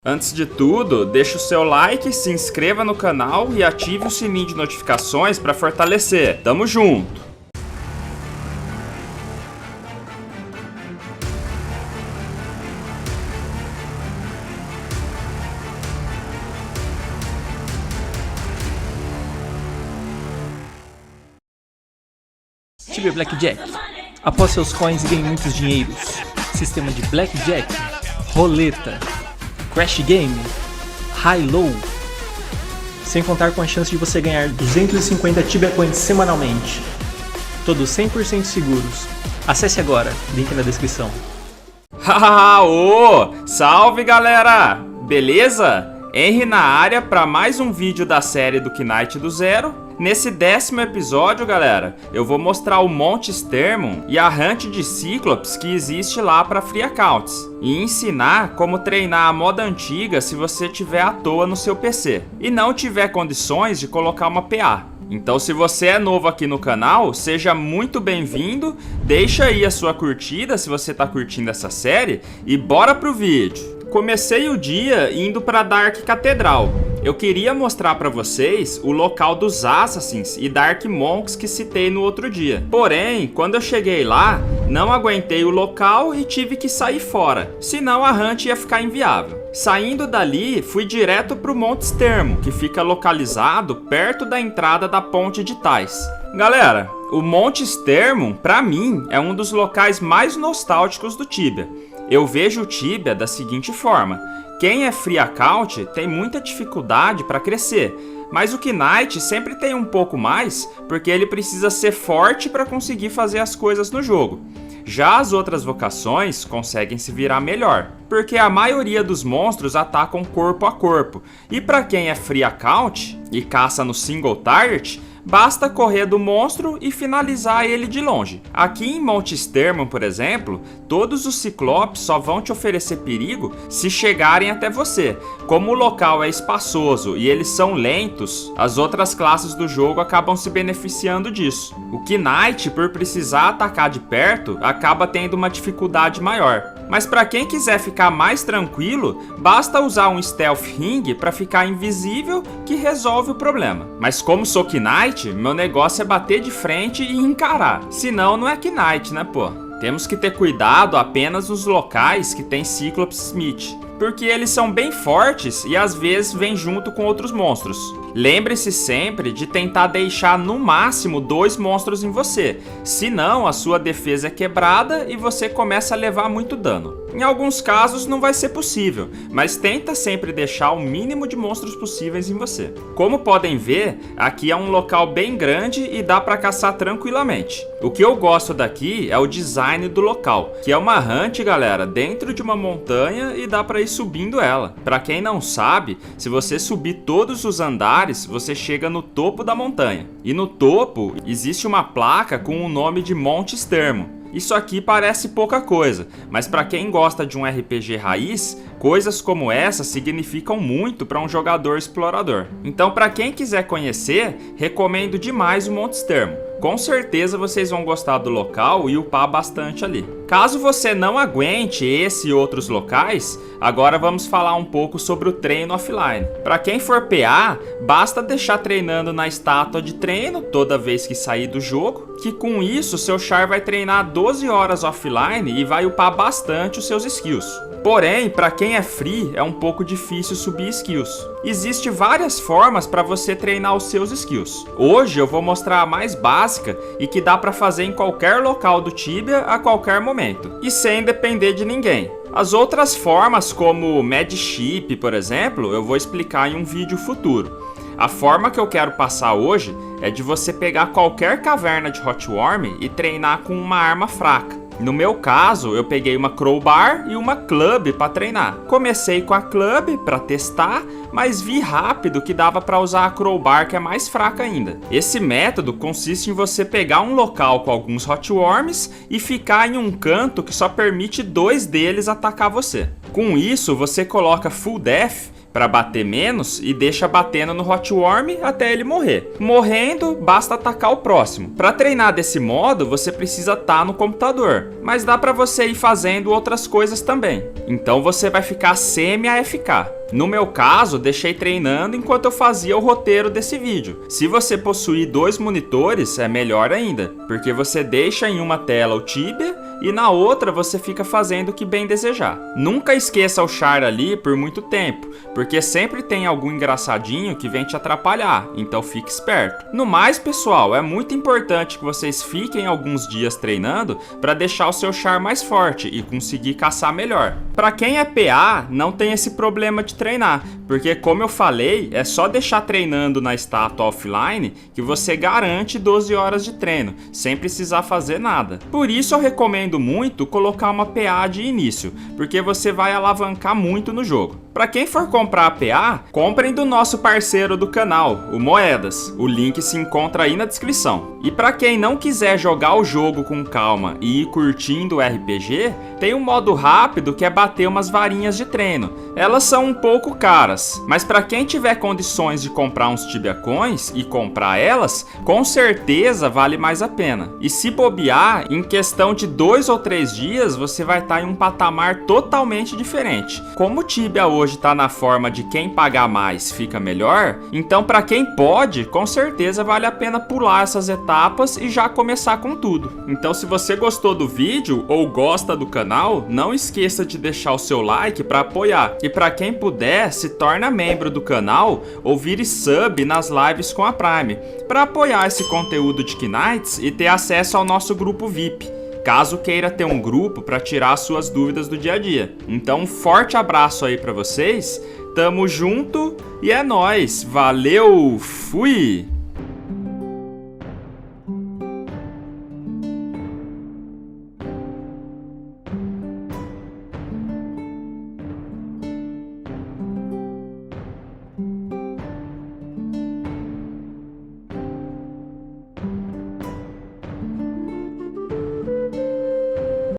Antes de tudo, deixa o seu like, se inscreva no canal e ative o sininho de notificações para fortalecer. Tamo junto! Tibia Blackjack. Após seus coins e ganhe muitos dinheiros. Sistema de Blackjack, roleta, Crash Game, High-Low. Sem contar com a chance de você ganhar 250 Tibia Coins semanalmente. Todos 100% seguros. Acesse agora, link na descrição. Hahaha, ô! Salve galera! Beleza? Henry na área para mais um vídeo da série do Knight do Zero. Nesse 10º episódio, galera, eu vou mostrar o Monte Stermon e a Hunt de Cyclops que existe lá para Free Accounts e ensinar como treinar a moda antiga se você tiver à toa no seu PC e não tiver condições de colocar uma PA. Então, se você é novo aqui no canal, seja muito bem-vindo, deixa aí a sua curtida se você tá curtindo essa série e bora pro vídeo! Comecei o dia indo para Dark Catedral. Eu queria mostrar para vocês o local dos Assassins e Dark Monks que citei no outro dia. Porém, quando eu cheguei lá, não aguentei o local e tive que sair fora, senão a hunt ia ficar inviável. Saindo dali, fui direto para o Monte Stermon, que fica localizado perto da entrada da Ponte de Tais. Galera, o Monte Stermon, para mim, é um dos locais mais nostálgicos do Tibia. Eu vejo o Tibia da seguinte forma: quem é free account tem muita dificuldade para crescer, mas o Knight sempre tem um pouco mais, porque ele precisa ser forte para conseguir fazer as coisas no jogo. Já as outras vocações conseguem se virar melhor, porque a maioria dos monstros atacam corpo a corpo, e para quem é free account e caça no single target, basta correr do monstro e finalizar ele de longe. Aqui em Monte Stermon, por exemplo, todos os ciclopes só vão te oferecer perigo se chegarem até você. Como o local é espaçoso e eles são lentos, as outras classes do jogo acabam se beneficiando disso. O Knight, por precisar atacar de perto, acaba tendo uma dificuldade maior. Mas para quem quiser ficar mais tranquilo, basta usar um Stealth Ring para ficar invisível que resolve o problema. Mas como sou Knight, meu negócio é bater de frente e encarar. Senão não é Knight, né, pô? Temos que ter cuidado apenas nos locais que tem Cyclops Smith, porque eles são bem fortes e às vezes vêm junto com outros monstros. Lembre-se sempre de tentar deixar no máximo 2 monstros em você, senão a sua defesa é quebrada e você começa a levar muito dano. Em alguns casos não vai ser possível, mas tenta sempre deixar o mínimo de monstros possíveis em você. Como podem ver, aqui é um local bem grande e dá para caçar tranquilamente. O que eu gosto daqui é o design do local, que é uma hunt, galera, dentro de uma montanha e dá para ir subindo ela. Para quem não sabe, se você subir todos os andares, você chega no topo da montanha. E no topo existe uma placa com o nome de Monte Stermon. Isso aqui parece pouca coisa, mas para quem gosta de um RPG raiz, coisas como essa significam muito para um jogador explorador. Então, para quem quiser conhecer, recomendo demais o Monte Stermon. Com certeza vocês vão gostar do local e upar bastante ali. Caso você não aguente esse e outros locais, agora vamos falar um pouco sobre o treino offline. Para quem for PA, basta deixar treinando na estátua de treino toda vez que sair do jogo, que com isso seu char vai treinar 12 horas offline e vai upar bastante os seus skills. Porém, para quem é free, é um pouco difícil subir skills. Existem várias formas para você treinar os seus skills. Hoje eu vou mostrar a mais básica e que dá para fazer em qualquer local do Tibia a qualquer momento, e sem depender de ninguém. As outras formas, como Medship, por exemplo, eu vou explicar em um vídeo futuro. A forma que eu quero passar hoje é de você pegar qualquer caverna de Hotworm e treinar com uma arma fraca. No meu caso, eu peguei uma Crowbar e uma Club para treinar. Comecei com a Club para testar, mas vi rápido que dava para usar a Crowbar, que é mais fraca ainda. Esse método consiste em você pegar um local com alguns Hotworms e ficar em um canto que só permite 2 deles atacar você. Com isso, você coloca Full Death para bater menos e deixa batendo no hot worm até ele morrer. Morrendo, basta atacar o próximo. Para treinar desse modo, você precisa estar no computador, mas dá para você ir fazendo outras coisas também. Então você vai ficar semi-AFK. No meu caso, deixei treinando enquanto eu fazia o roteiro desse vídeo. Se você possuir 2 monitores, é melhor ainda, porque você deixa em uma tela o Tibia e na outra você fica fazendo o que bem desejar. Nunca esqueça o char ali por muito tempo, porque sempre tem algum engraçadinho que vem te atrapalhar, então fique esperto. No mais, pessoal, é muito importante que vocês fiquem alguns dias treinando para deixar o seu char mais forte e conseguir caçar melhor. Para quem é PA, não tem esse problema de treinar, porque como eu falei, é só deixar treinando na estátua offline que você garante 12 horas de treino, sem precisar fazer nada. Por isso eu recomendo muito colocar uma PA de início, porque você vai alavancar muito no jogo. Para quem for comprar a PA, comprem do nosso parceiro do canal, o Moedas. O link se encontra aí na descrição. E para quem não quiser jogar o jogo com calma e ir curtindo o RPG, tem um modo rápido que é bater umas varinhas de treino. Elas são um pouco caras, mas para quem tiver condições de comprar uns Tibia Coins e comprar elas, com certeza vale mais a pena. E se bobear, em questão de 2 ou 3 dias, você vai estar em um patamar totalmente diferente. Como o Tibia hoje está na forma de quem pagar mais fica melhor, então para quem pode, com certeza vale a pena pular essas etapas e já começar com tudo. Então se você gostou do vídeo ou gosta do canal, não esqueça de deixar o seu like para apoiar. E para quem puder, se torna membro do canal ou vire sub nas lives com a Prime, para apoiar esse conteúdo de Knights e ter acesso ao nosso grupo VIP, caso queira ter um grupo para tirar suas dúvidas do dia a dia. Então um forte abraço aí para vocês, tamo junto e é nóis, valeu, fui!